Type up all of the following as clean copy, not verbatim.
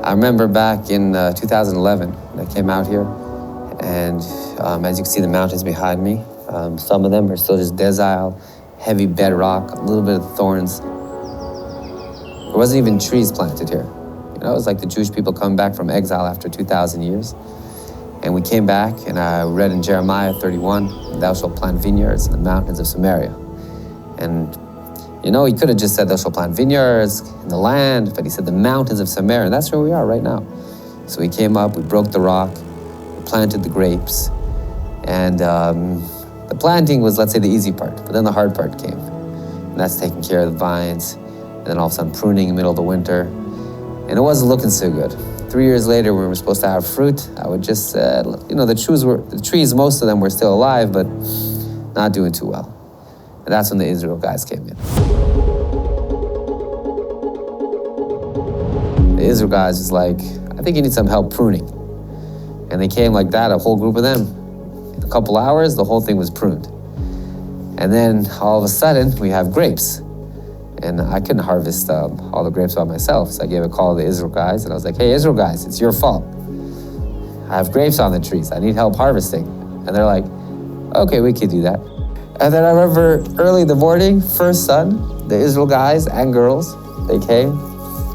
I remember back in 2011, I came out here, and as you can see, the mountains behind me, some of them are still just desile, heavy bedrock, a little bit of thorns. There wasn't even trees planted here. You know, it was like the Jewish people coming back from exile after 2,000 years. And we came back, and I read in Jeremiah 31, thou shalt plant vineyards in the mountains of Samaria. And, you know, he could have just said, thou shalt plant vineyards in the land, but he said the mountains of Samaria, and that's where we are right now. So we came up, we broke the rock, we planted the grapes, and the planting was, let's say, the easy part, but then the hard part came. And that's taking care of the vines, and then all of a sudden pruning in the middle of the winter. And it wasn't looking so good. 3 years later, when we were supposed to have fruit, I would just, you know, the trees, most of them were still alive, but not doing too well. And that's when the Israel guys came in. The Israel guys was like, I think you need some help pruning. And they came like that, a whole group of them. In a couple hours, the whole thing was pruned. And then all of a sudden, we have grapes. And I couldn't harvest all the grapes by myself. So I gave a call to the Israel guys, and I was like, hey, Israel guys, it's your fault. I have grapes on the trees. I need help harvesting. And they're like, okay, we can do that. And then I remember early in the morning, first sun, the Israel guys and girls, they came,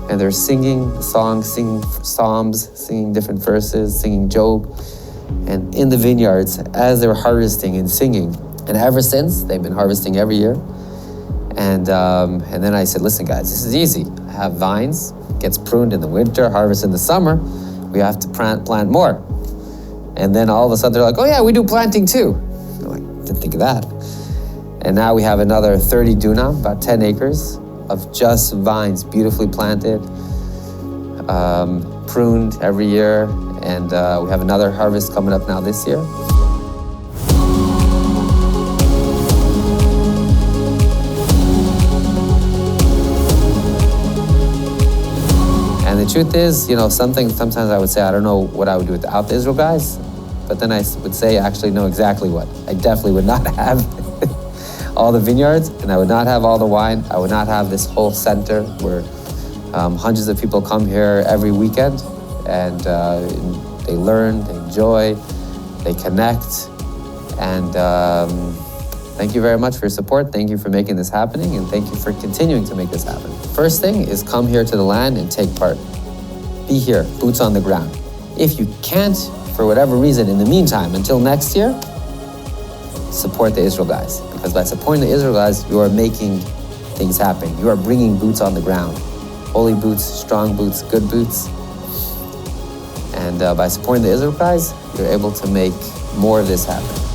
and they're singing songs, singing psalms, singing different verses, singing Job, and in the vineyards as they were harvesting and singing. And ever since, they've been harvesting every year. And then I said, listen, guys, this is easy. I have vines, gets pruned in the winter, harvest in the summer. We have to plant more. And then all of a sudden, they're like, oh, yeah, we do planting too. I'm like, didn't think of that. And now we have another 30 dunam, about 10 acres of just vines, beautifully planted, pruned every year. And we have another harvest coming up now this year. And the truth is, you know, sometimes I would say, I don't know what I would do without the Israel guys, but then I would say, actually know exactly what. I definitely would not have all the vineyards, and I would not have all the wine. I would not have this whole center where hundreds of people come here every weekend, and they learn, they enjoy, they connect. And thank you very much for your support. Thank you for making this happening, and thank you for continuing to make this happen. First thing is come here to the land and take part. Be here, boots on the ground. If you can't, for whatever reason, in the meantime, until next year, support the Israel guys. Because by supporting the Israel guys, you are making things happen. You are bringing boots on the ground. Holy boots, strong boots, good boots. And by supporting the Israel guys, you're able to make more of this happen.